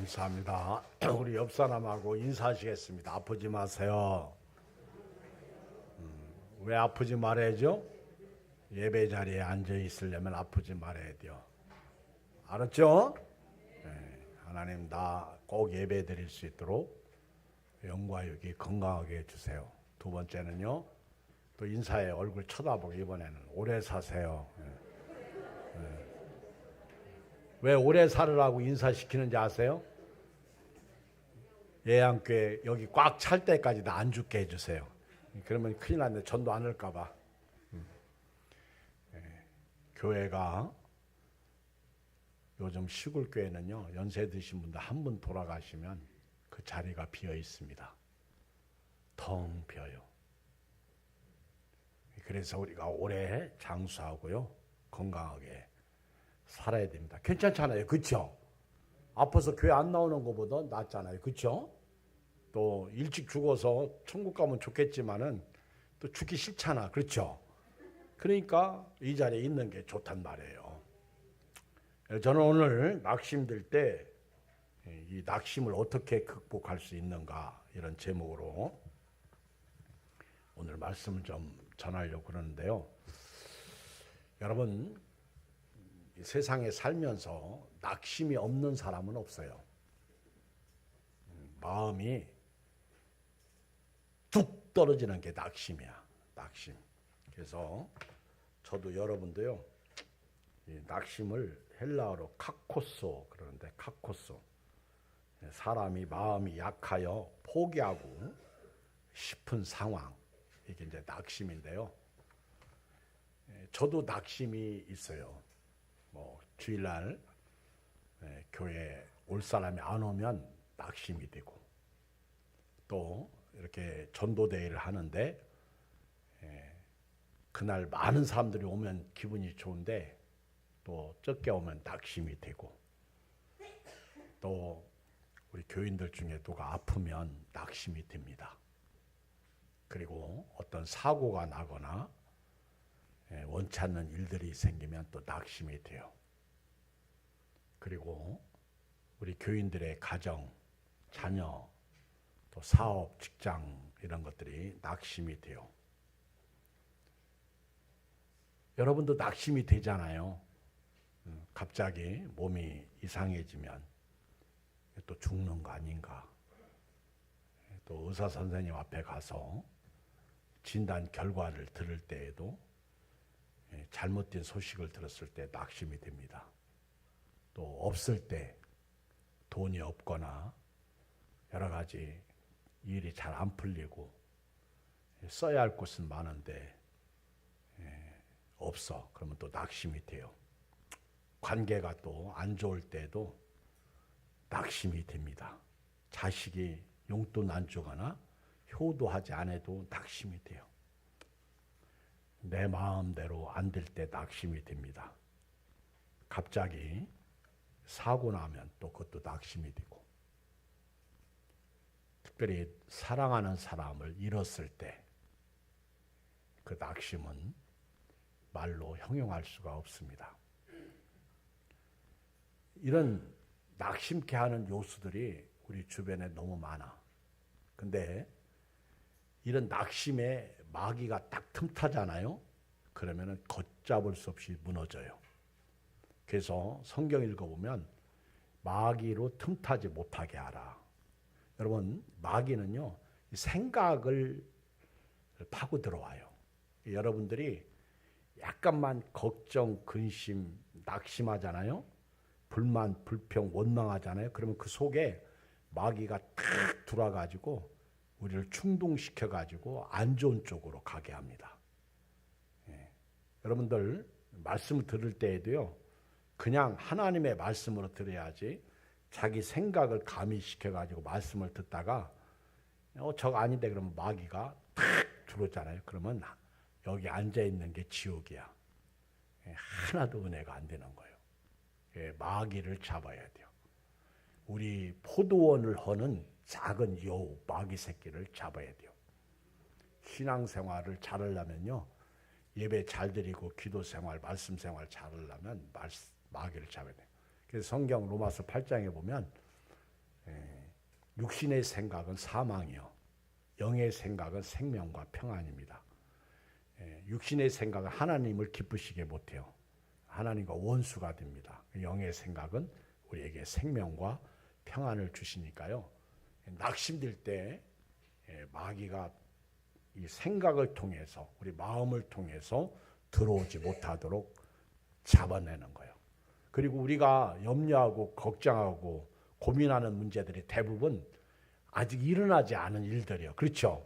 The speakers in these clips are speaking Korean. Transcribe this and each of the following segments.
감사합니다. 우리 옆 사람하고 인사하시겠습니다. 아프지 마세요. 왜 아프지 말아야죠? 예배 자리에 앉아 있으려면 아프지 말아야 돼요. 알았죠? 네, 하나님 나 꼭 예배 드릴 수 있도록 영과 육이 건강하게 해주세요. 두 번째는요, 또 인사에 얼굴 쳐다보고 이번에는 오래 사세요. 왜 오래 살으라고 인사시키는지 아세요? 예양교회 여기 꽉 찰 때까지 나 안 죽게 해주세요. 그러면 큰일 났네. 전도 안 할까 봐. 교회가 요즘 시골 교회는요, 연세 드신 분들 한 분 돌아가시면 그 자리가 비어 있습니다. 텅 비어요. 그래서 우리가 오래 장수하고요, 건강하게 살아야 됩니다. 괜찮잖아요, 그렇죠? 아파서 교회 안 나오는 것보다 낫잖아요, 그렇죠? 또 일찍 죽어서 천국 가면 좋겠지만은 또 죽기 싫잖아, 그렇죠? 그러니까 이 자리에 있는 게 좋단 말이에요. 저는 오늘 낙심될 때 이 낙심을 어떻게 극복할 수 있는가 이런 제목으로 오늘 말씀을 좀 전하려고 그러는데요. 여러분, 이 세상에 살면서 낙심이 없는 사람은 없어요. 마음이 뚝 떨어지는 게 낙심이야. 낙심. 그래서 저도 여러분도요, 이 낙심을 헬라어로 카코소 그러는데, 카코소. 사람이 마음이 약하여 포기하고 싶은 상황. 이게 이제 낙심인데요. 저도 낙심이 있어요. 뭐 주일날 교회 올 사람이 안 오면 낙심이 되고, 또 이렇게 전도대회를 하는데 그날 많은 사람들이 오면 기분이 좋은데 또 적게 오면 낙심이 되고, 또 우리 교인들 중에 누가 아프면 낙심이 됩니다. 그리고 어떤 사고가 나거나 원치 않는 일들이 생기면 또 낙심이 돼요. 그리고 우리 교인들의 가정, 자녀, 또 사업, 직장 이런 것들이 낙심이 돼요. 여러분도 낙심이 되잖아요. 갑자기 몸이 이상해지면 또 죽는 거 아닌가. 또 의사 선생님 앞에 가서 진단 결과를 들을 때에도 잘못된 소식을 들었을 때 낙심이 됩니다. 또 없을 때 돈이 없거나 여러 가지 일이 잘 안 풀리고 써야 할 곳은 많은데 없어. 그러면 또 낙심이 돼요. 관계가 또 안 좋을 때도 낙심이 됩니다. 자식이 용돈 안 주거나 효도하지 않아도 낙심이 돼요. 내 마음대로 안 될 때 낙심이 됩니다. 갑자기 사고 나면 또 그것도 낙심이 되고, 특별히 사랑하는 사람을 잃었을 때 그 낙심은 말로 형용할 수가 없습니다. 이런 낙심케 하는 요소들이 우리 주변에 너무 많아. 근데 이런 낙심에 마귀가 딱 틈타잖아요. 그러면은 걷잡을 수 없이 무너져요. 그래서 성경 읽어보면 마귀로 틈타지 못하게 하라. 여러분, 마귀는요, 생각을 파고 들어와요. 여러분들이 약간만 걱정, 근심, 낙심하잖아요. 불만, 불평, 원망하잖아요. 그러면 그 속에 마귀가 탁 들어와가지고 우리를 충동시켜가지고 안 좋은 쪽으로 가게 합니다. 여러분들 말씀을 들을 때에도요, 그냥 하나님의 말씀으로 들어야지 자기 생각을 가미시켜가지고 말씀을 듣다가 저거 아닌데 그러면 마귀가 탁 들어오잖아요. 그러면 여기 앉아있는 게 지옥이야. 하나도 은혜가 안 되는 거예요. 마귀를 잡아야 돼요. 우리 포도원을 허는 작은 여우, 마귀 새끼를 잡아야 돼요. 신앙생활을 잘하려면요, 예배 잘 드리고 기도 생활, 말씀 생활 잘하려면 마귀를 잡아야 돼요. 그래서 성경 로마서 8장에 보면 육신의 생각은 사망이요. 영의 생각은 생명과 평안입니다. 육신의 생각은 하나님을 기쁘시게 못해요. 하나님과 원수가 됩니다. 영의 생각은 우리에게 생명과 평안을 주시니까요. 낙심될 때 마귀가 이 생각을 통해서 우리 마음을 통해서 들어오지 못하도록 잡아내는 거예요. 그리고 우리가 염려하고 걱정하고 고민하는 문제들이 대부분 아직 일어나지 않은 일들이에요. 그렇죠?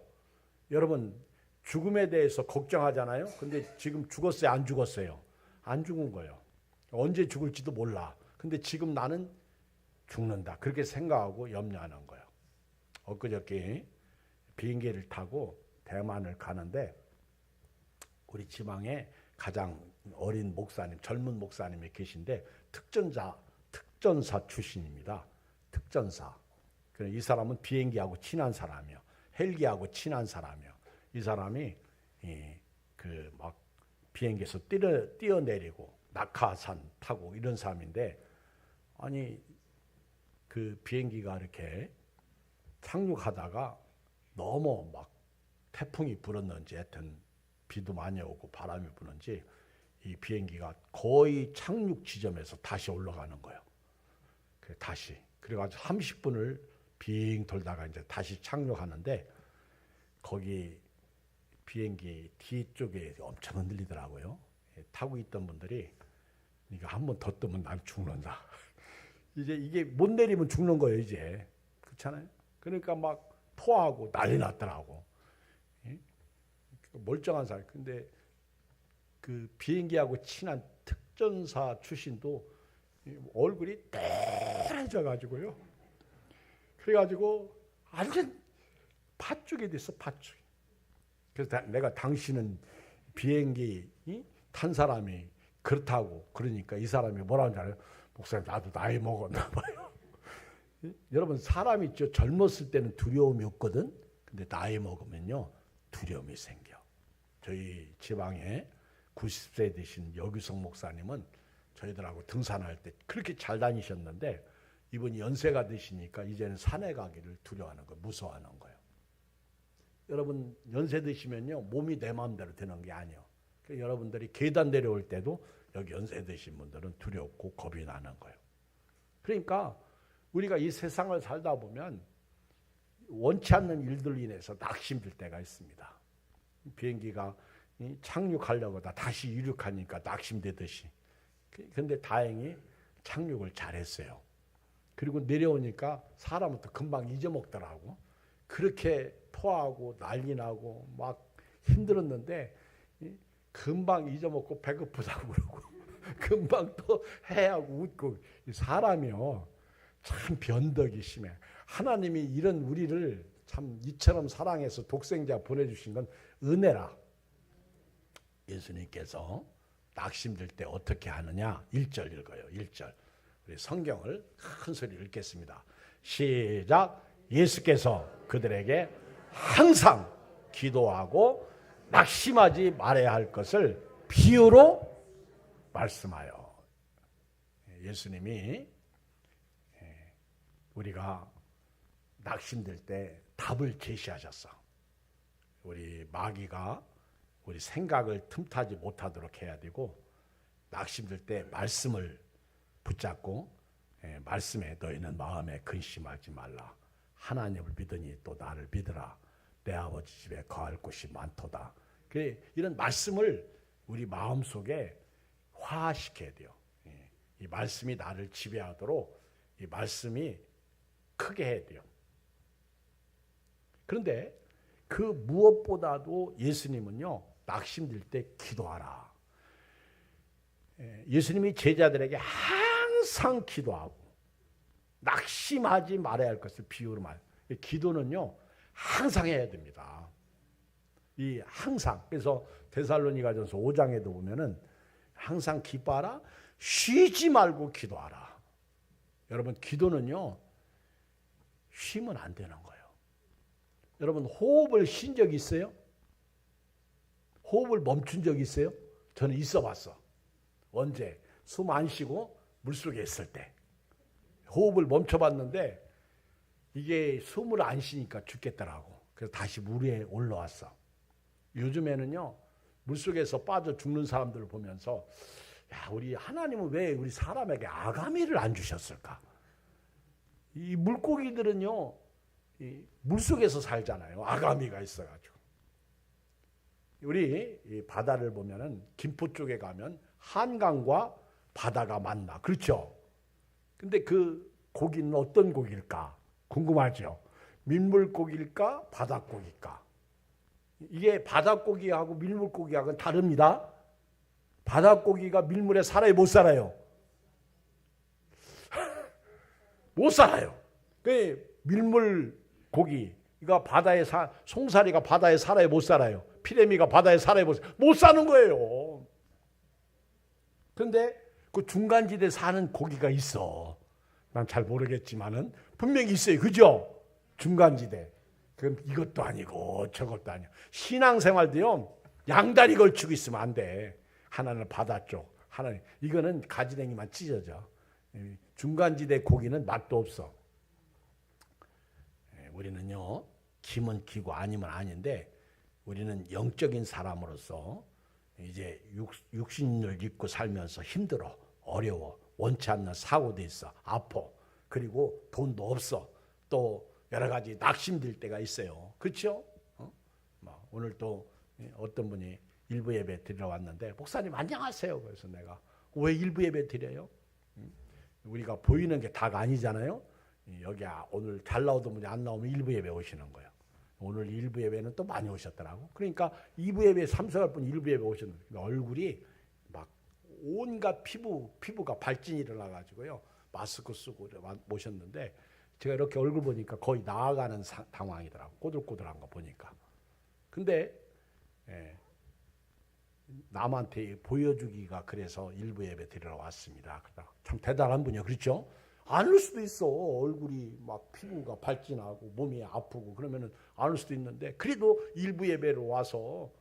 여러분 죽음에 대해서 걱정하잖아요. 근데 지금 죽었어요? 안 죽었어요? 안 죽은 거예요. 언제 죽을지도 몰라. 근데 지금 나는 죽는다. 그렇게 생각하고 염려하는 거예요. 엊그저께 비행기를 타고 대만을 가는데 우리 지방에 가장 어린 목사님, 젊은 목사님이 계신데 특전사 출신입니다. 특전사. 이 사람은 비행기하고 친한 사람이요. 헬기하고 친한 사람이요. 이 사람이 막 비행기에서 뛰어내리고 낙하산 타고 이런 사람인데 아니 그 비행기가 이렇게 착륙하다가 너무 막 태풍이 불었는지 하여튼 비도 많이 오고 바람이 부는지 이 비행기가 거의 착륙 지점에서 다시 올라가는 거예요. 다시. 그래가지고 30분을 빙 돌다가 이제 다시 착륙하는데 거기 비행기 뒤쪽에 엄청 흔들리더라고요. 타고 있던 분들이 이거 한 번 더 뜨면 난 죽는다. 이제 이게 못 내리면 죽는 거예요, 이제. 그렇잖아요? 그러니까 막 토하고 난리 났더라고. 멀쩡한 사람. 근데 그 비행기하고 친한 특전사 출신도 얼굴이 떼해져 가지고요. 그래가지고 완전 팥죽이 됐어, 팥죽. 그래서 내가 당신은 비행기 탄 사람이 그렇다고 그러니까 이 사람이 뭐라는 줄 알아요? 목사님 나도 나이 먹었나 봐요. 여러분 사람이 젊었을 때는 두려움이 없거든. 근데 나이 먹으면요 두려움이 생겨. 저희 지방에 90세 되신 여규성 목사님은 저희들하고 등산할 때 그렇게 잘 다니셨는데 이분이 연세가 드시니까 이제는 산에 가기를 두려워하는 거예요. 무서워하는 거예요. 여러분 연세 드시면요 몸이 내 마음대로 되는 게 아니에요. 여러분들이 계단 내려올 때도 여기 연세 드신 분들은 두렵고 겁이 나는 거예요. 그러니까 우리가 이 세상을 살다 보면 원치 않는 일들로 인해서 낙심될 때가 있습니다. 비행기가 착륙하려고 다시 이륙하니까 낙심되듯이. 그런데 다행히 착륙을 잘했어요. 그리고 내려오니까 사람은 또 금방 잊어먹더라고. 그렇게 토하고 난리 나고 막 힘들었는데 금방 잊어먹고 배고프다고 그러고 금방 또 해하고 웃고. 사람이요 참 변덕이 심해. 하나님이 이런 우리를 참 이처럼 사랑해서 독생자 보내주신 건 은혜라. 예수님께서 낙심될 때 어떻게 하느냐 1절 읽어요. 1절 우리 성경을 큰 소리로 읽겠습니다. 시작. 예수께서 그들에게 항상 기도하고 낙심하지 말아야 할 것을 비유로 말씀하여. 예수님이 우리가 낙심될 때 답을 제시하셨어. 우리 마귀가 우리 생각을 틈타지 못하도록 해야 되고 낙심될 때 말씀을 붙잡고 말씀에 너희는 마음에 근심하지 말라. 하나님을 믿으니 또 나를 믿으라. 내 아버지 집에 거할 곳이 많도다. 이런 말씀을 우리 마음속에 화시켜야 돼요. 이 말씀이 나를 지배하도록 이 말씀이 크게 해야 돼요. 그런데 그 무엇보다도 예수님은요 낙심될 때 기도하라. 예수님이 제자들에게 항상 기도하고 낙심하지 말아야 할 것을 비유로 말. 기도는요 항상 해야 됩니다. 이 항상. 그래서 데살로니가전서 5장에도 보면은 항상 기뻐하라, 쉬지 말고 기도하라. 여러분 기도는요 쉬면 안 되는 거예요. 여러분 호흡을 쉰 적이 있어요? 호흡을 멈춘 적이 있어요? 저는 있어 봤어. 언제? 숨 안 쉬고 물속에 있을 때 호흡을 멈춰 봤는데 이게 숨을 안 쉬니까 죽겠더라고. 그래서 다시 물 위에 올라왔어. 요즘에는요, 물속에서 빠져 죽는 사람들을 보면서, 야, 우리 하나님은 왜 우리 사람에게 아가미를 안 주셨을까? 이 물고기들은요, 이 물속에서 살잖아요. 아가미가 있어가지고. 우리 이 바다를 보면은 김포 쪽에 가면 한강과 바다가 만나. 그렇죠? 근데 그 고기는 어떤 고기일까? 궁금하죠? 민물고기일까? 바닷고기일까? 이게 바닷고기하고 민물고기하고는 다릅니다. 바닷고기가 밀물에 살아요? 못 살아요? 못 살아요. 그 밀물고기, 이거 바다에 송사리가 바다에 살아요? 못 살아요? 피레미가 바다에 살아요? 못 사는 거예요. 근데 그 중간지대에 사는 고기가 있어. 난 잘 모르겠지만은 분명히 있어요. 그죠? 중간지대. 그럼 이것도 아니고 저것도 아니고. 신앙생활도요, 양다리 걸치고 있으면 안 돼. 하나는 바다 쪽, 하나는 이거는 가지랭이만 찢어져. 중간지대 고기는 맛도 없어. 우리는요, 기면 기고 아니면 아닌데, 우리는 영적인 사람으로서 이제 육신을 입고 살면서 힘들어, 어려워, 원치 않는 사고도 있어, 아파. 그리고 돈도 없어. 또 여러 가지 낙심될 때가 있어요. 그렇죠? 오늘 또 어떤 분이 일부 예배 드리러 왔는데, 목사님 안녕하세요. 그래서 내가 왜 일부 예배 드려요? 우리가 보이는 게 다가 아니잖아요. 여기 오늘 잘 나오던 분이 안 나오면 일부 예배 오시는 거예요. 오늘 일부 예배는 또 많이 오셨더라고. 그러니까 2부 예배에 참석할 분 일부 예배 오셨는데, 얼굴이 막 온갖 피부가 발진이 일어나가지고요, 마스크 쓰고 모셨는데, 제가 이렇게 얼굴 보니까 거의 나아가는 상황이더라고. 꼬들꼬들한 거 보니까. 근데 남한테 보여주기가 그래서 일부 예배 드리러 왔습니다. 참 대단한 분이요. 그렇죠? 안 올 수도 있어. 얼굴이 막 피부가 발진하고 몸이 아프고 그러면은 안 올 수도 있는데, 그래도 일부 예배로 와서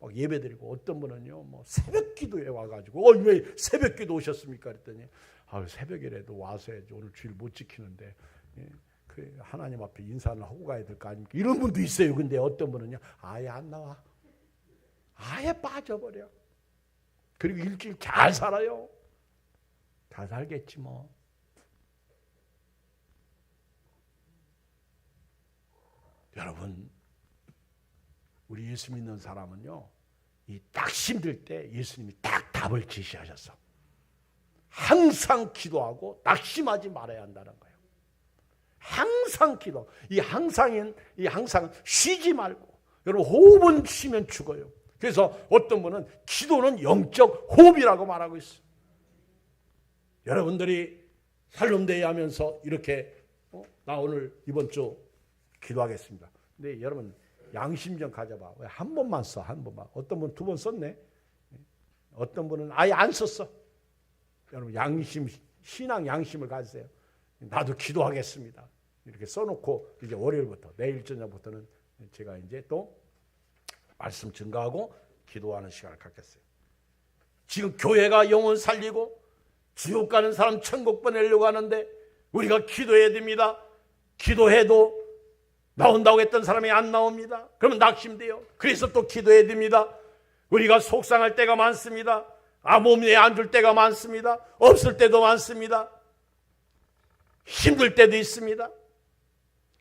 막 예배 드리고, 어떤 분은요, 뭐 새벽 기도에 와가지고 왜 새벽 기도 오셨습니까? 그랬더니 새벽이라도 와서 해야지. 오늘 주일 못 지키는데 그 하나님 앞에 인사를 하고 가야 될 거 아닙니까? 이런 분도 있어요. 근데 어떤 분은요, 아예 안 나와. 아예 빠져버려. 그리고 일주일 잘 살아요. 잘 살겠지 뭐. 여러분, 우리 예수 믿는 사람은요, 이 딱 힘들 때 예수님이 딱 답을 제시하셨어. 항상 기도하고 낙심하지 말아야 한다는 거예요. 항상 기도. 이 항상 쉬지 말고. 여러분, 호흡은 쉬면 죽어요. 그래서 어떤 분은 기도는 영적 호흡이라고 말하고 있어요. 여러분들이 살롬대회 하면서 이렇게 나 오늘 이번 주 기도하겠습니다. 근데 여러분, 양심 좀 가져봐. 왜 한 번만 써? 한 번만. 어떤 분은 2번 썼네. 어떤 분은 아예 안 썼어. 여러분, 신앙 양심을 가지세요. 나도 기도하겠습니다. 이렇게 써놓고 이제 월요일부터, 내일 저녁부터는 제가 이제 또 말씀 증거하고 기도하는 시간을 갖겠어요. 지금 교회가 영혼 살리고 지옥 가는 사람 천국 보내려고 하는데 우리가 기도해야 됩니다. 기도해도 나온다고 했던 사람이 안 나옵니다. 그러면 낙심돼요. 그래서 또 기도해야 됩니다. 우리가 속상할 때가 많습니다. 몸에 안 줄 때가 많습니다. 없을 때도 많습니다. 힘들 때도 있습니다.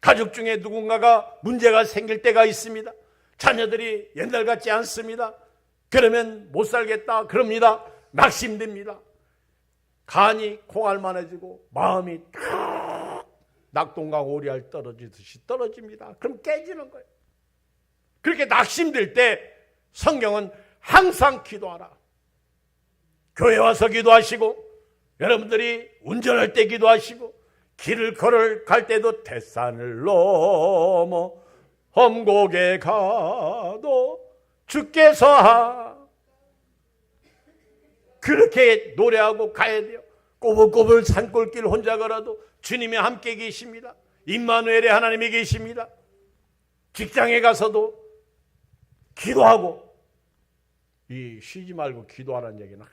가족 중에 누군가가 문제가 생길 때가 있습니다. 자녀들이 옛날 같지 않습니다. 그러면 못 살겠다 그럽니다. 낙심됩니다. 간이 콩알만해지고 마음이 탁 낙동강 오리알 떨어지듯이 떨어집니다. 그럼 깨지는 거예요. 그렇게 낙심될 때 성경은 항상 기도하라. 교회 와서 기도하시고, 여러분들이 운전할 때 기도하시고, 길을 걸어갈 때도 대산을 넘어 험곡에 가도 주께서 그렇게 노래하고 가야 돼요. 꼬불꼬불 산골길 혼자 걸어도 주님이 함께 계십니다. 임마누엘의 하나님이 계십니다. 직장에 가서도 기도하고, 이 쉬지 말고 기도하라는 얘기는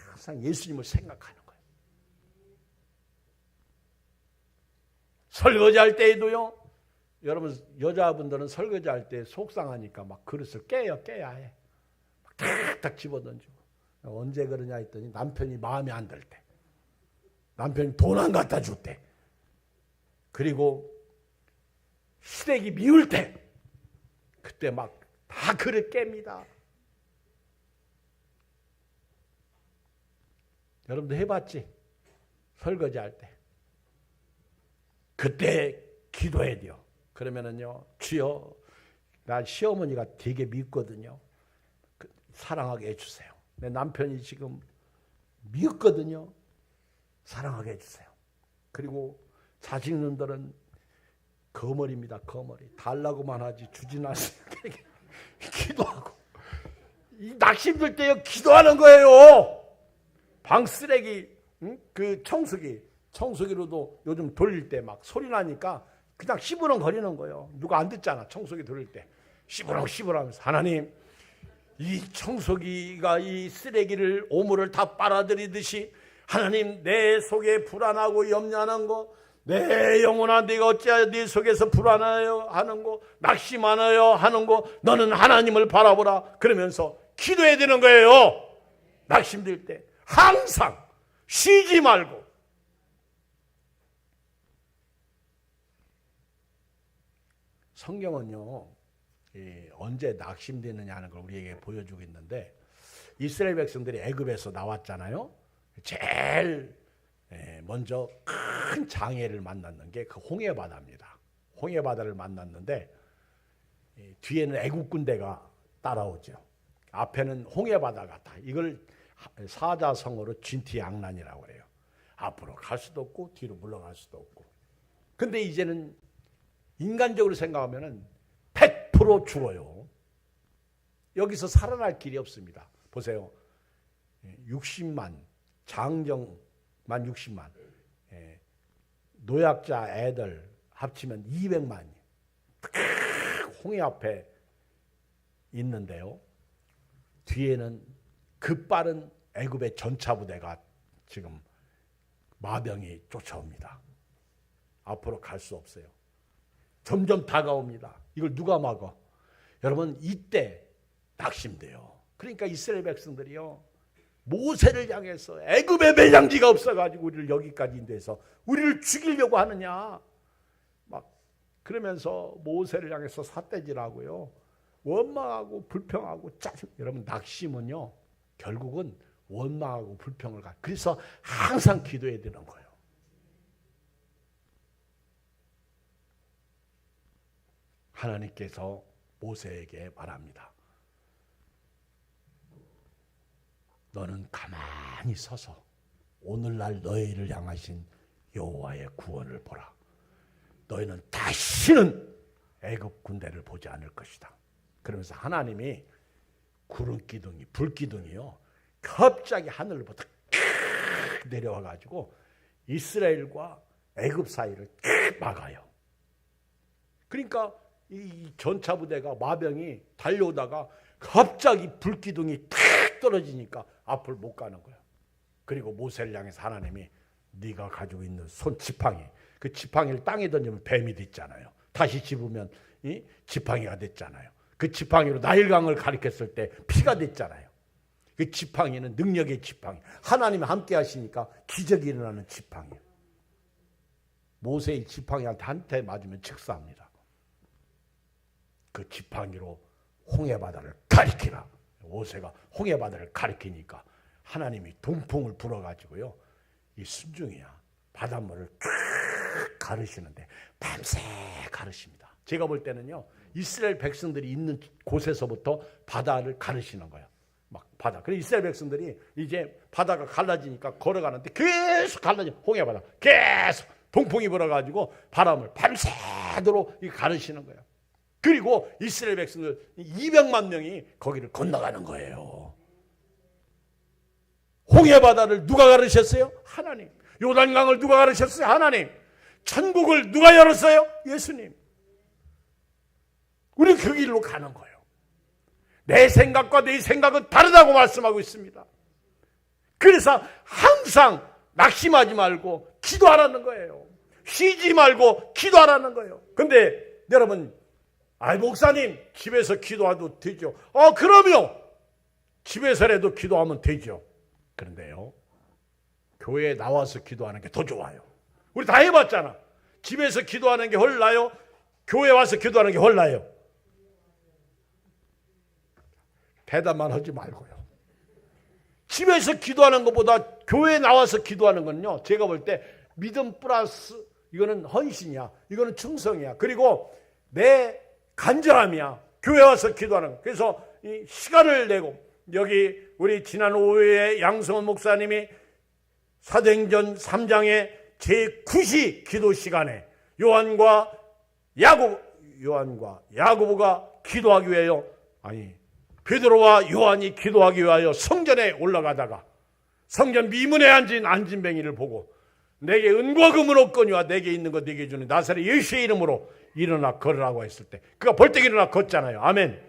항상 예수님을 생각하는 거예요. 설거지할 때에도요. 여러분 여자분들은 설거지할 때 속상하니까 막 그릇을 깨야 해. 막 탁탁 집어던지고. 언제 그러냐 했더니 남편이 마음에 안 들 때. 남편이 돈 안 갖다 줄 때. 그리고 시래기 미울 때. 그때 막 다 그릇 깹니다. 여러분도 해봤지? 설거지할 때. 그때 기도해야 돼요. 그러면은요, 주여, 나 시어머니가 되게 밉거든요. 사랑하게 해주세요. 내 남편이 지금 밉거든요. 사랑하게 해주세요. 그리고 자식놈들은 거머리입니다. 거머리. 달라고만 하지 주진 않으세요. 기도하고. 이 낙심들 때요, 기도하는 거예요. 방 쓰레기, 그 청소기로도 요즘 돌릴 때 막 소리 나니까 그냥 시부렁거리는 거예요. 누가 안 듣잖아. 청소기 돌릴 때 시부렁 하면서 하나님, 이 청소기가 이 쓰레기를 오물을 다 빨아들이듯이 하나님, 내 속에 불안하고 염려하는 거, 내 영혼아 네가 어찌하여 네 속에서 불안하여 하는 거, 낙심하여 하는 거, 너는 하나님을 바라보라. 그러면서 기도해야 되는 거예요. 낙심될 때 항상 쉬지 말고. 성경은요, 언제 낙심되느냐 하는 걸 우리에게 보여주고 있는데, 이스라엘 백성들이 애굽에서 나왔잖아요. 제일 먼저 큰 장애를 만났는 게 그 홍해바다입니다. 홍해바다를 만났는데 뒤에는 애굽 군대가 따라오죠. 앞에는 홍해바다가 다 이걸 사자성어로 진티양난이라고 해요. 앞으로 갈 수도 없고 뒤로 물러갈 수도 없고. 근데 이제는 인간적으로 생각하면은 100% 죽어요. 여기서 살아날 길이 없습니다. 보세요. 60만, 장정만 60만, 노약자 애들 합치면 200만이 홍해 앞에 있는데요. 뒤에는 급빠른 애굽의 전차부대가 지금 마병이 쫓아옵니다. 앞으로 갈 수 없어요. 점점 다가옵니다. 이걸 누가 막아? 여러분, 이때 낙심돼요. 그러니까 이스라엘 백성들이요, 모세를 향해서 애굽에 매장지가 없어가지고 우리를 여기까지 인도해서 우리를 죽이려고 하느냐, 막 그러면서 모세를 향해서 삿대질하고요, 원망하고 불평하고 짜증. 여러분, 낙심은요 결국은 원망하고 불평을 가. 그래서 항상 기도해야 되는 거예요. 하나님께서 모세에게 말합니다. 너는 가만히 서서 오늘날 너희를 향하신 여호와의 구원을 보라. 너희는 다시는 애굽 군대를 보지 않을 것이다. 그러면서 하나님이 구름기둥이, 불기둥이요, 갑자기 하늘로부터 내려와 가지고 이스라엘과 애굽 사이를 막아요. 그러니까 이 전차부대가, 마병이 달려오다가 갑자기 불기둥이 탁 떨어지니까 앞을 못 가는 거야. 그리고 모세를 향해서 하나님이 네가 가지고 있는 손 지팡이, 그 지팡이를 땅에 던지면 뱀이 됐잖아요. 다시 집으면 이 지팡이가 됐잖아요. 그 지팡이로 나일강을 가리켰을 때 피가 됐잖아요. 그 지팡이는 능력의 지팡이, 하나님이 함께 하시니까 기적이 일어나는 지팡이에요. 모세의 지팡이한테 한 대 맞으면 즉사합니다. 그 지팡이로 홍해바다를 가리키라. 모세가 홍해바다를 가리키니까 하나님이 동풍을 불어가지고요, 이 순중이야 바닷물을 쫙 가르시는데 밤새 가르십니다. 제가 볼 때는요, 이스라엘 백성들이 있는 곳에서부터 바다를 가르시는 거예요. 막 바다. 그래서 이스라엘 백성들이 이제 바다가 갈라지니까 걸어가는데 계속 갈라져. 홍해바다 계속 동풍이 불어가지고 바람을 밤새도록 가르시는 거예요. 그리고 이스라엘 백성들 200만 명이 거기를 건너가는 거예요. 홍해바다를 누가 가르셨어요? 하나님. 요단강을 누가 가르셨어요? 하나님. 천국을 누가 열었어요? 예수님. 우리 그 길로 가는 거예요. 내 생각과 네 생각은 다르다고 말씀하고 있습니다. 그래서 항상 낙심하지 말고 기도하라는 거예요. 쉬지 말고 기도하라는 거예요. 근데 여러분, 목사님 집에서 기도해도 되죠. 그럼요. 집에서라도 기도하면 되죠. 그런데요, 교회에 나와서 기도하는 게 더 좋아요. 우리 다 해봤잖아. 집에서 기도하는 게 훨 나요? 교회 와서 기도하는 게 훨 나요? 대답만 하지 말고요. 집에서 기도하는 것보다 교회에 나와서 기도하는 건요, 제가 볼 때 믿음 플러스 이거는 헌신이야. 이거는 충성이야. 그리고 내 간절함이야. 교회 와서 기도하는 거. 그래서 이 시간을 내고, 여기 우리 지난 5회에 양성원 목사님이 사도행전 3장의 제9시 기도 시간에 요한과 야고보가 기도하기 위하여, 베드로와 요한이 기도하기 위하여 성전에 올라가다가 성전 미문에 앉은 안진뱅이를 보고, 내게 은과 금은 없거니와 내게 있는 것 네게 주는 나사렛 예수의 이름으로 일어나 걸으라고 했을 때 그가 벌떡 일어나 걷잖아요. 아멘.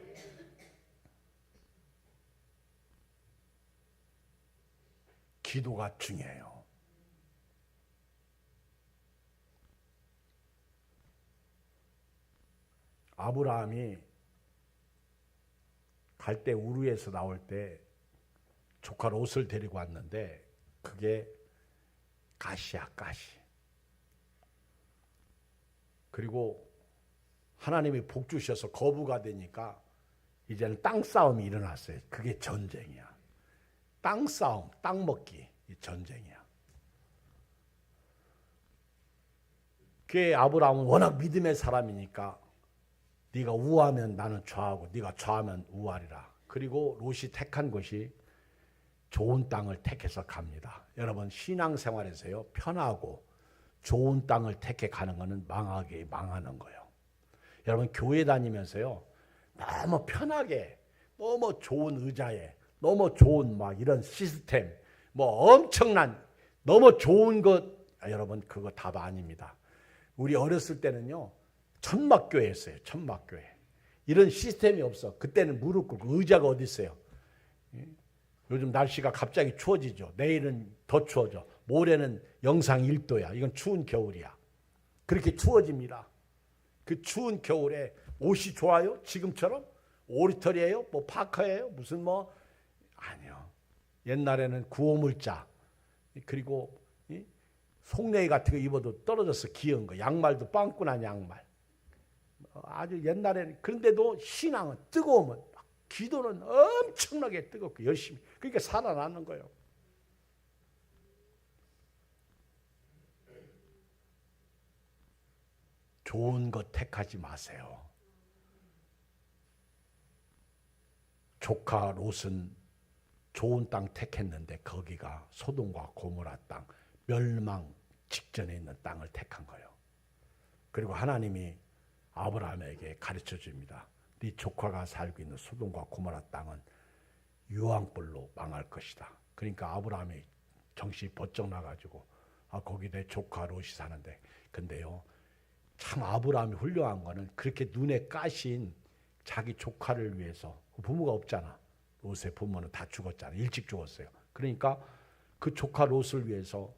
기도가 중요해요. 아브라함이 갈 때 우르에서 나올 때 조카 롯을 데리고 왔는데 그게 가시야, 가시. 그리고 하나님이 복 주셔서 거부가 되니까 이제는 땅 싸움이 일어났어요. 그게 전쟁이야. 땅 싸움, 땅 먹기, 이 전쟁이야. 그게 아브라함은 워낙 믿음의 사람이니까 네가 우하면 나는 좌하고 네가 좌하면 우하리라. 그리고 롯이 택한 것이 좋은 땅을 택해서 갑니다. 여러분, 신앙생활에서요, 편하고 좋은 땅을 택해 가는 것은 망하게 망하는 거예요. 여러분, 교회 다니면서요, 너무 편하게, 너무 좋은 의자에, 너무 좋은 막 이런 시스템, 엄청난 너무 좋은 것, 여러분, 그거 답 아닙니다. 우리 어렸을 때는요, 천막교회였어요. 천막교회. 이런 시스템이 없어. 그때는 무릎 꿇고 의자가 어디 있어요? 요즘 날씨가 갑자기 추워지죠. 내일은 더 추워져. 모레는 영상 1도야. 이건 추운 겨울이야. 그렇게 추워집니다. 그 추운 겨울에 옷이 좋아요? 지금처럼? 오리털이에요? 파카예요? 아니요. 옛날에는 구호물자, 그리고 속내기 같은 거 입어도 떨어져서 귀여운 거, 양말도 빵꾸난 양말. 아주 옛날에는. 그런데도 신앙은 뜨거우면, 기도는 엄청나게 뜨겁고 열심히. 그러니까 살아나는 거예요. 좋은 것 택하지 마세요. 조카 롯은 좋은 땅 택했는데 거기가 소돔과 고모라 땅, 멸망 직전에 있는 땅을 택한 거예요. 그리고 하나님이 아브라함에게 가르쳐 줍니다. 네 조카가 살고 있는 소돔과 고모라 땅은 유황불로 망할 것이다. 그러니까 아브라함이 정신이 번쩍 나가지고 거기 내 조카 롯이 사는데. 근데요, 참 아브라함이 훌륭한 거는 그렇게 눈에 까신 자기 조카를 위해서, 부모가 없잖아. 롯의 부모는 다 죽었잖아. 일찍 죽었어요. 그러니까 그 조카 롯을 위해서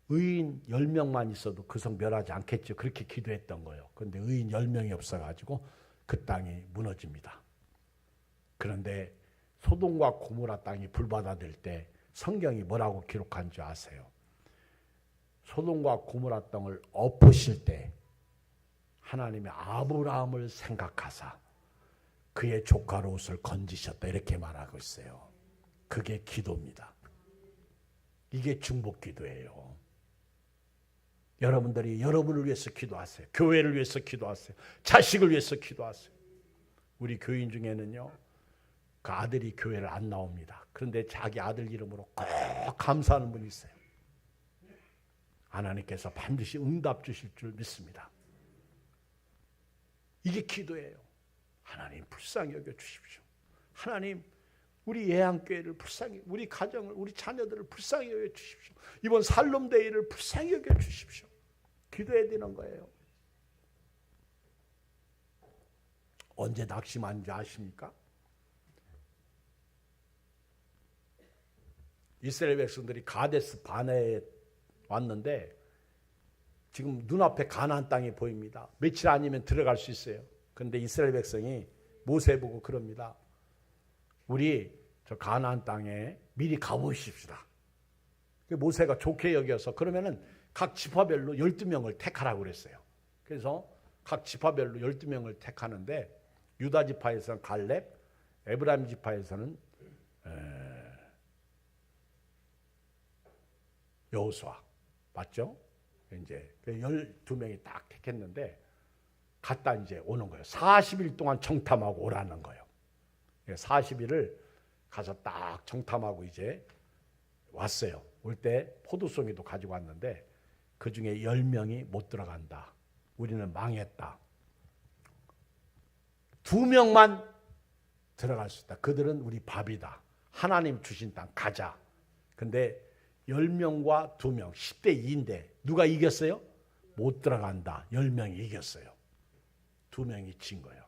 의인 10명만 있어도 그 성 멸하지 않겠죠. 그렇게 기도했던 거예요. 그런데 의인 10명이 없어가지고 그 땅이 무너집니다. 그런데 소돔과 고모라 땅이 불바다될 때 성경이 뭐라고 기록한 줄 아세요? 소돔과 고모라 땅을 엎으실 때 하나님이 아브라함을 생각하사 그의 조카 롯을 건지셨다, 이렇게 말하고 있어요. 그게 기도입니다. 이게 중복 기도예요. 여러분들이 여러분을 위해서 기도하세요. 교회를 위해서 기도하세요. 자식을 위해서 기도하세요. 우리 교인 중에는요, 그 아들이 교회를 안 나옵니다. 그런데 자기 아들 이름으로 꼭 감사하는 분이 있어요. 하나님께서 반드시 응답 주실 줄 믿습니다. 이게 기도예요. 하나님 불쌍히 여겨 주십시오. 하나님 우리 예양교회를 불쌍히, 우리 가정을, 우리 자녀들을 불쌍히 여겨 주십시오. 이번 살롬데이를 불쌍히 여겨 주십시오. 기도해야 되는 거예요. 언제 낙심한지 아십니까? 이스라엘 백성들이 가데스 바네에 왔는데 지금 눈앞에 가나안 땅이 보입니다. 며칠 아니면 들어갈 수 있어요. 그런데 이스라엘 백성이 모세 보고 그럽니다. 우리 저 가나안 땅에 미리 가보십시다. 모세가 좋게 여겨서 그러면은 각 지파별로 12명을 택하라고 그랬어요. 그래서 각 지파별로 12명을 택하는데 유다 지파에서는 갈렙, 에브라임 지파에서는 여호수아 맞죠? 이제 12명이 딱 택했는데 갔다 이제 오는 거예요. 40일 동안 정탐하고 오라는 거예요. 40일을 가서 딱 정탐하고 이제 왔어요. 올 때 포도송이도 가지고 왔는데 그 중에 10명이 못 들어간다. 우리는 망했다. 2명만 들어갈 수 있다. 그들은 우리 밥이다. 하나님 주신 땅 가자. 근데 10명과 2명 10대 2인데 누가 이겼어요? 못 들어간다. 10명이 이겼어요. 2명이 진 거예요.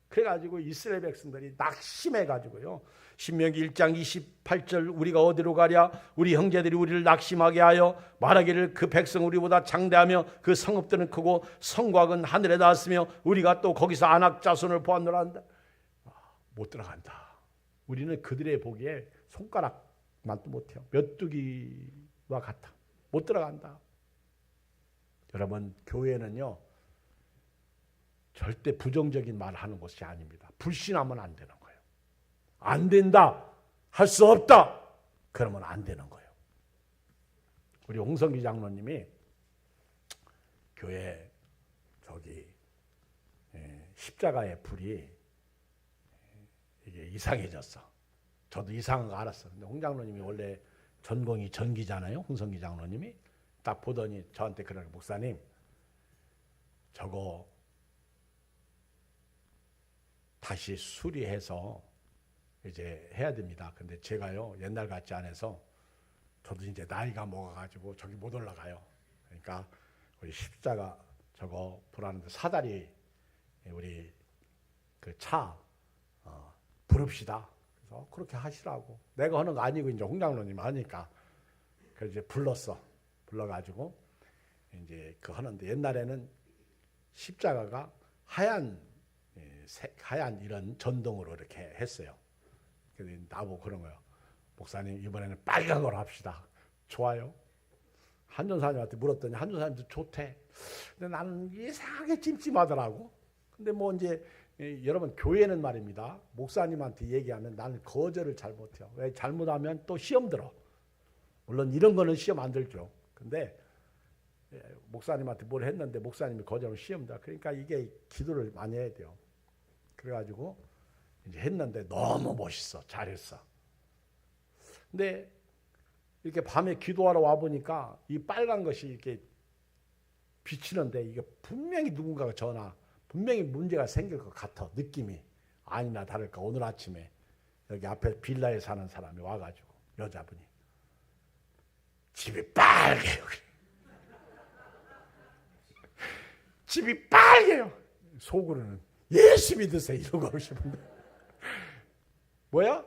그래가지고 이스라엘 백성들이 낙심해가지고요. 신명기 1장 28절 우리가 어디로 가랴? 우리 형제들이 우리를 낙심하게 하여 말하기를 그 백성 우리보다 장대하며 그 성읍들은 크고 성곽은 하늘에 닿았으며 우리가 또 거기서 아낙 자손을 보았노라 한다. 못 들어간다. 우리는 그들의 보기에 손가락만도 못해요. 메뚜기와 같아. 못 들어간다. 여러분 교회는요. 절대 부정적인 말을 하는 것이 아닙니다. 불신하면 안 되는 거예요. 안 된다. 할 수 없다. 그러면 안 되는 거예요. 우리 홍성기 장로님이 교회 십자가의 불이 이게 이상해졌어. 저도 이상한 거 알았어. 근데 홍 장로님이 원래 전공이 전기잖아요. 홍성기 장로님이 딱 보더니 저한테 그러는 목사님 저거 다시 수리해서 이제 해야 됩니다. 근데 제가요 옛날 같지 않아서 저도 이제 나이가 먹어가지고 저기 못 올라가요. 그러니까 우리 십자가 저거 불하는데 사다리 우리 그 차 부릅시다. 그래서 그렇게 하시라고. 내가 하는 거 아니고 이제 홍장로님 하니까 그래서 이제 불러가지고 이제 그 하는데 옛날에는 십자가가 하얀 이런 전동으로 이렇게 했어요. 그래서 나보고 그런 거예요. 목사님 이번에는 빨간 걸 합시다. 좋아요. 한전사님한테 물었더니 한전사님도 좋대. 근데 나는 이상하게 찜찜하더라고. 근데 뭐 이제 여러분 교회는 말입니다. 목사님한테 얘기하면 나는 거절을 잘 못해요. 왜 잘못하면 또 시험 들어. 물론 이런 거는 시험 안 들죠. 근데 목사님한테 뭘 했는데 목사님이 거절하면 시험 들어. 그러니까 이게 기도를 많이 해야 돼요. 그래가지고 이제 했는데 너무 멋있어. 잘했어. 근데 이렇게 밤에 기도하러 와보니까 이 빨간 것이 이렇게 비치는데 이게 분명히 누군가가 분명히 문제가 생길 것 같아. 느낌이. 아니나 다를까 오늘 아침에 여기 앞에 빌라에 사는 사람이 와가지고 여자분이 집이 빨개요. 집이 빨개요. 속으로는 예수 믿으세요 이러고 하고 싶은데 뭐야?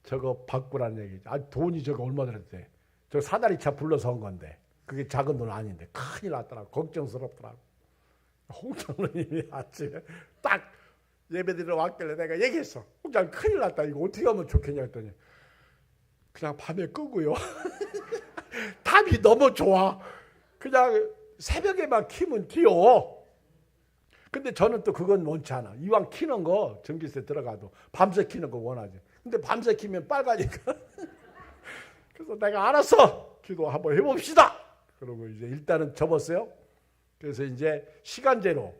저거 바꾸라는 얘기죠. 돈이 저거 얼마 들었대. 저 사다리 차 불러서 한 건데 그게 작은 돈 아닌데 큰일 났더라고. 걱정스럽더라고. 홍장로님이 아침에 딱 예배드리러 왔길래 내가 얘기했어. 홍장 큰일 났다. 이거 어떻게 하면 좋겠냐 했더니 그냥 밤에 끄고요. 답이 너무 좋아. 그냥 새벽에만 키면 튀어. 근데 저는 또 그건 원치 않아. 이왕 키는 거 전기세 들어가도 밤새 키는 거 원하지. 근데 밤새 키면 빨가니까. 그래서 내가 알았어. 기도 한번 해봅시다. 그러고 이제 일단은 접었어요. 그래서 이제 시간제로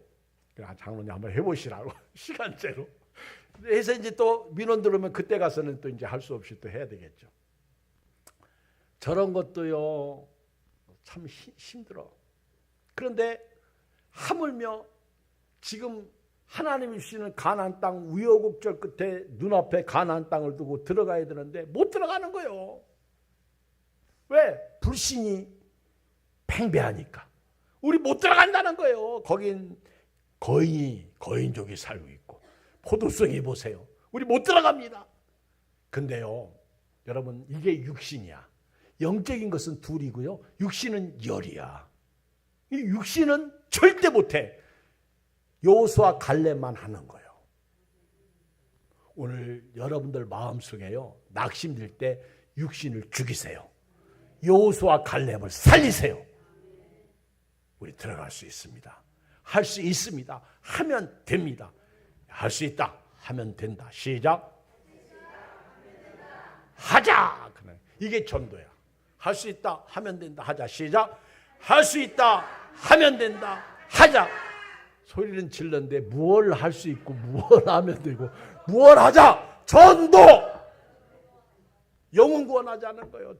장로님 한번 해보시라고 시간제로 해서 이제 또 민원 들어오면 그때 가서는 또 이제 할 수 없이 또 해야 되겠죠. 저런 것도요 참 힘들어. 그런데 하물며 지금 하나님이 주시는 가나안 땅 우여곡절 끝에 눈앞에 가나안 땅을 두고 들어가야 되는데 못 들어가는 거예요. 왜? 불신이 팽배하니까. 우리 못 들어간다는 거예요. 거긴 거인족이 살고 있고 포도송이 보세요. 우리 못 들어갑니다. 근데요 여러분 이게 육신이야. 영적인 것은 둘이고요. 육신은 열이야. 이 육신은 절대 못해. 여호수아 갈렙만 하는 거예요. 오늘 여러분들 마음속에요, 낙심될 때 육신을 죽이세요. 여호수아 갈렙을 살리세요. 우리 들어갈 수 있습니다. 할 수 있습니다. 하면 됩니다. 할 수 있다 하면 된다. 시작. 하자. 이게 전도야. 할 수 있다 하면 된다. 하자. 시작. 할 수 있다 하면 된다. 하자. 소리는 질렀는데 무엇을 할 수 있고 무엇을 하면 되고 무엇을 하자. 전도. 영혼 구원하자는 거예요.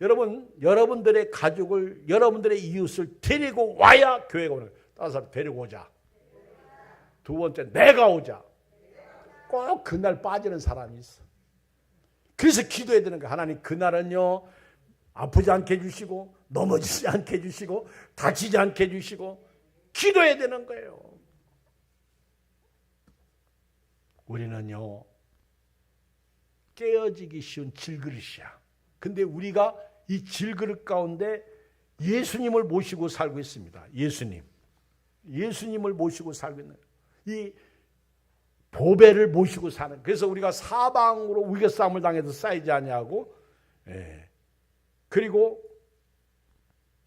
여러분, 여러분들의 가족을, 여러분들의 이웃을 데리고 와야 교회가 오는 거예요. 다른 사람 데리고 오자. 두 번째, 내가 오자. 꼭 그날 빠지는 사람이 있어. 그래서 기도해야 되는 거예요. 하나님, 그날은요, 아프지 않게 해주시고, 넘어지지 않게 해주시고, 다치지 않게 해주시고, 기도해야 되는 거예요. 우리는요, 깨어지기 쉬운 질그릇이야. 근데 우리가 이 질그릇 가운데 예수님을 모시고 살고 있습니다. 예수님을 모시고 살고 있는 이 보배를 모시고 사는. 그래서 우리가 사방으로 우겨싸움을 당해서 쌓이지 아니하고, 그리고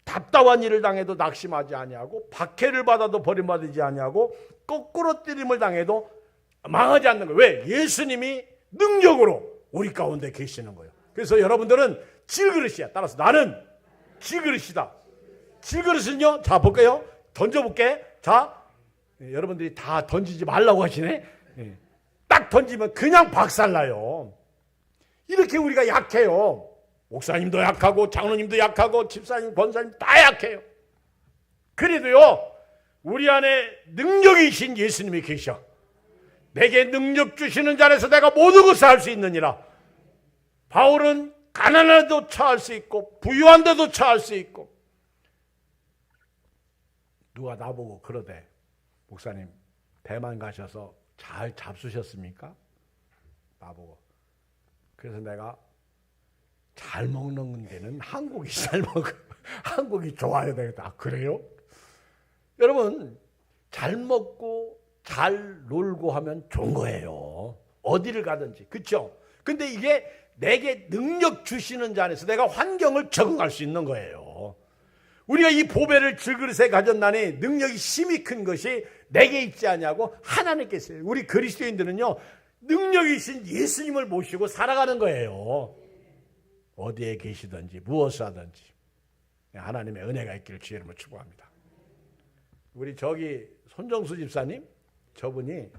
답답한 일을 당해도 낙심하지 아니하고, 박해를 받아도 버림받지 아니하고, 거꾸로 때림을 당해도 망하지 않는 거예요. 왜? 예수님이 능력으로 우리 가운데 계시는 거예요. 그래서 여러분들은 질그릇이야. 따라서 나는 질그릇이다. 질그릇은요, 자 볼게요. 던져볼게. 자, 여러분들이 다 던지지 말라고 하시네. 딱 던지면 그냥 박살나요. 이렇게 우리가 약해요. 목사님도 약하고 장로님도 약하고 집사님, 권사님 다 약해요. 그래도요, 우리 안에 능력이신 예수님이 계셔. 내게 능력 주시는 자에서 내가 모든 것을 할 수 있느니라. 바울은 가난한데도 처할 수 있고 부유한데도 처할 수 있고. 누가 나보고 그러대. 목사님, 대만 가셔서 잘 잡수셨습니까? 나보고. 그래서 내가 잘 먹는 데는 한국이 잘 먹어. 한국이 좋아야 되겠다. 아, 그래요? 여러분, 잘 먹고 잘 놀고 하면 좋은 거예요. 어디를 가든지. 그렇죠? 근데 이게 내게 능력 주시는 자 안에서 내가 환경을 적응할 수 있는 거예요. 우리가 이 보배를 질그릇에 가졌나니 능력이 심히 큰 것이 내게 있지 않냐고 하나님께 있어요. 우리 그리스도인들은요, 능력이신 예수님을 모시고 살아가는 거예요. 어디에 계시든지 무엇을 하든지 하나님의 은혜가 있기를 주의 이름으로 축복합니다. 우리 저기 손정수 집사님, 저분이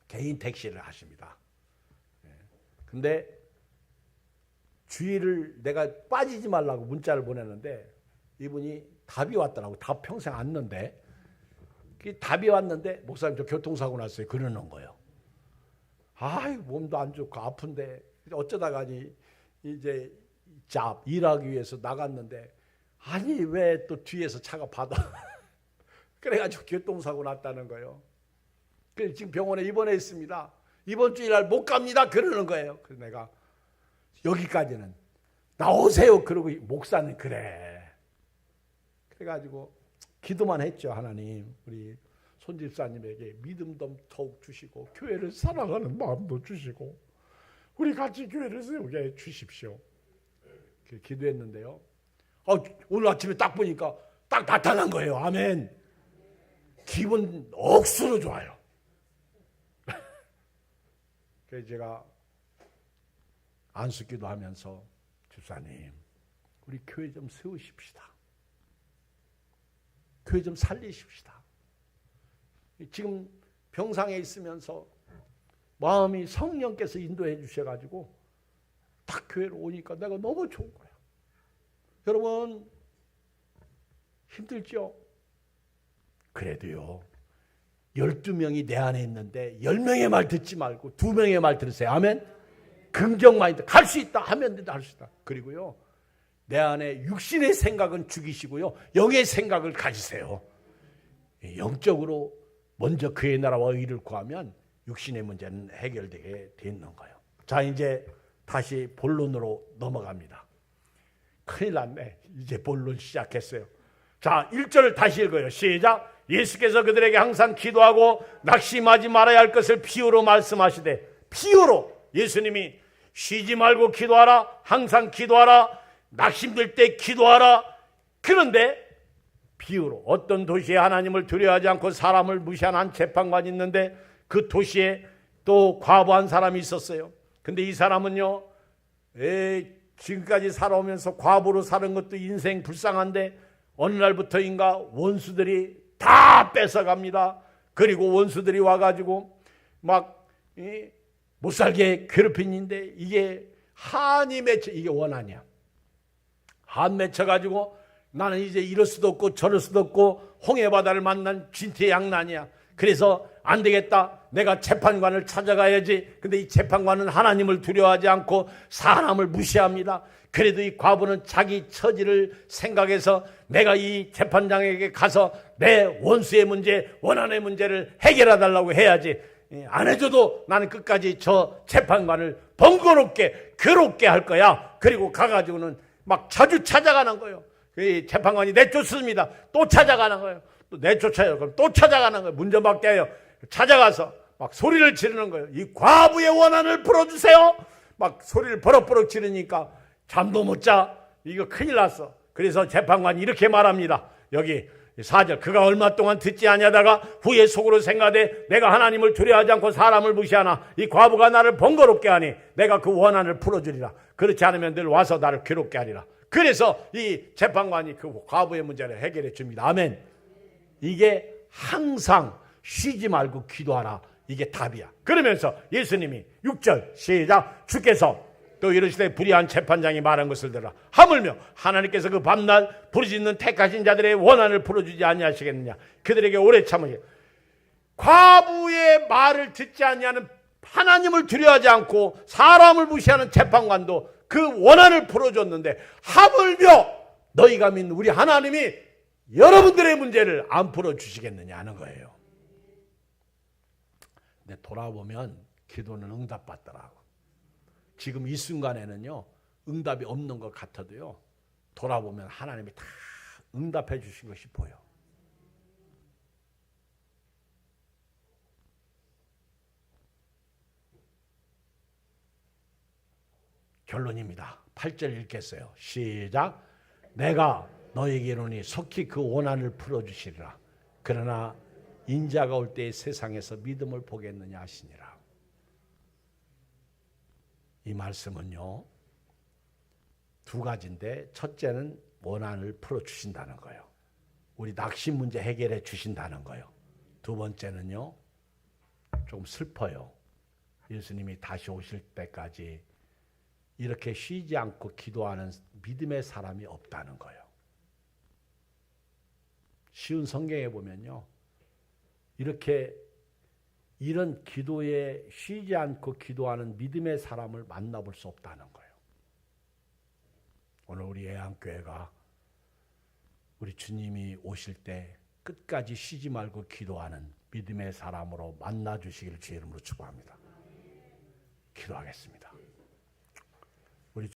개인 택시를 하십니다. 근데 주의를 내가 빠지지 말라고 문자를 보냈는데 이분이 답이 왔더라고. 답 평생 안는데 답이 왔는데 목사님 저 교통사고 났어요. 그러는 거예요. 아이 몸도 안 좋고 아픈데 어쩌다가 이제 일하기 위해서 나갔는데 아니 왜 또 뒤에서 차가 받아. 그래가지고 교통사고 났다는 거예요. 그래서 지금 병원에 입원해 있습니다. 이번 주일날 못 갑니다. 그러는 거예요. 그래서 내가 여기까지는 나오세요. 그러고 목사는 그래. 그래가지고 기도만 했죠. 하나님 우리 손 집사님에게 믿음도 더욱 주시고 교회를 사랑하는 마음도 주시고 우리 같이 교회를 세우게 해 주십시오. 기도했는데요. 오늘 아침에 딱 보니까 딱 나타난 거예요. 아멘. 기분 억수로 좋아요. 그래서 제가 안수기도 하면서 집사님 우리 교회 좀 세우십시다. 교회 좀 살리십시다. 지금 병상에 있으면서 마음이 성령께서 인도해 주셔가지고 딱 교회로 오니까 내가 너무 좋은 거야. 여러분 힘들죠? 그래도요 12명이 내 안에 있는데 10명의 말 듣지 말고 2명의 말 들으세요. 아멘. 긍정 마인드. 갈 수 있다 하면 된다. 할 수 있다. 그리고요 내 안에 육신의 생각은 죽이시고요 영의 생각을 가지세요. 영적으로 먼저 그의 나라와 의를 구하면 육신의 문제는 해결되게 돼 있는 거예요. 자 이제 다시 본론으로 넘어갑니다. 큰일 났네. 이제 본론 시작했어요. 자, 1절을 다시 읽어요. 시작. 예수께서 그들에게 항상 기도하고 낙심하지 말아야 할 것을 비유로 말씀하시되, 비유로 예수님이 쉬지 말고 기도하라, 항상 기도하라, 낙심될 때 기도하라. 그런데 비유로, 어떤 도시에 하나님을 두려워하지 않고 사람을 무시한 한 재판관이 있는데 그 도시에 또 과부한 사람이 있었어요. 근데 이 사람은요, 지금까지 살아오면서 과부로 사는 것도 인생 불쌍한데 어느 날부터인가 원수들이 다 뺏어갑니다. 그리고 원수들이 와가지고 막 못살게 괴롭히는데 이게 한이 맺혀, 이게 원한이야. 한 맺혀가지고 나는 이제 이럴 수도 없고 저럴 수도 없고 홍해바다를 만난 진퇴양난이야. 그래서 안 되겠다. 내가 재판관을 찾아가야지. 근데 이 재판관은 하나님을 두려워하지 않고 사람을 무시합니다. 그래도 이 과부는 자기 처지를 생각해서 내가 이 재판장에게 가서 내 원수의 문제, 원한의 문제를 해결해 달라고 해야지. 안 해줘도 나는 끝까지 저 재판관을 번거롭게 괴롭게 할 거야. 그리고 가가지고는 막 자주 찾아가는 거예요. 이 재판관이 내쫓습니다. 또 찾아가는 거예요. 또 내쫓아요. 그럼 또 찾아가는 거예요. 문전박대 해요. 찾아가서 막 소리를 지르는 거예요. 이 과부의 원한을 풀어주세요. 막 소리를 버럭버럭 지르니까 잠도 못 자. 이거 큰일 났어. 그래서 재판관이 이렇게 말합니다. 여기 4절. 그가 얼마 동안 듣지 아니하다가 후에 속으로 생각하되 내가 하나님을 두려워하지 않고 사람을 무시하나 이 과부가 나를 번거롭게 하니 내가 그 원한을 풀어주리라. 그렇지 않으면 늘 와서 나를 괴롭게 하리라. 그래서 이 재판관이 그 과부의 문제를 해결해 줍니다. 아멘. 이게 항상 쉬지 말고 기도하라. 이게 답이야. 그러면서 예수님이 6절 시작. 주께서 또 이르시되 불의한 재판장이 말한 것을 들으라. 하물며 하나님께서 그 밤낮 부르짖는 택하신 자들의 원한을 풀어주지 아니하시겠느냐. 그들에게 오래 참으시. 과부의 말을 듣지 아니하는, 하나님을 두려워하지 않고 사람을 무시하는 재판관도 그 원한을 풀어줬는데 하물며 너희가 믿는 우리 하나님이 여러분들의 문제를 안 풀어주시겠느냐 하는 거예요. 근데 돌아보면 기도는 응답받더라고. 지금 이 순간에는요, 응답이 없는 것 같아도요, 돌아보면 하나님이 다 응답해 주신 것이 보여. 결론입니다. 8절 읽겠어요. 시작. 내가 너에게 이르노니 속히 그 원한을 풀어주시리라. 그러나 인자가 올 때에 세상에서 믿음을 보겠느냐 하시니라. 이 말씀은요, 두 가지인데 첫째는 원한을 풀어주신다는 거예요. 우리 낙심 문제 해결해 주신다는 거예요. 두 번째는요, 좀 슬퍼요. 예수님이 다시 오실 때까지 이렇게 쉬지 않고 기도하는 믿음의 사람이 없다는 거예요. 쉬운 성경에 보면요, 이렇게 이런 기도에 쉬지 않고 기도하는 믿음의 사람을 만나볼 수 없다는 거예요. 오늘 우리 애안교회가 우리 주님이 오실 때 끝까지 쉬지 말고 기도하는 믿음의 사람으로 만나주시기를 주의 이름으로 축복합니다. 기도하겠습니다.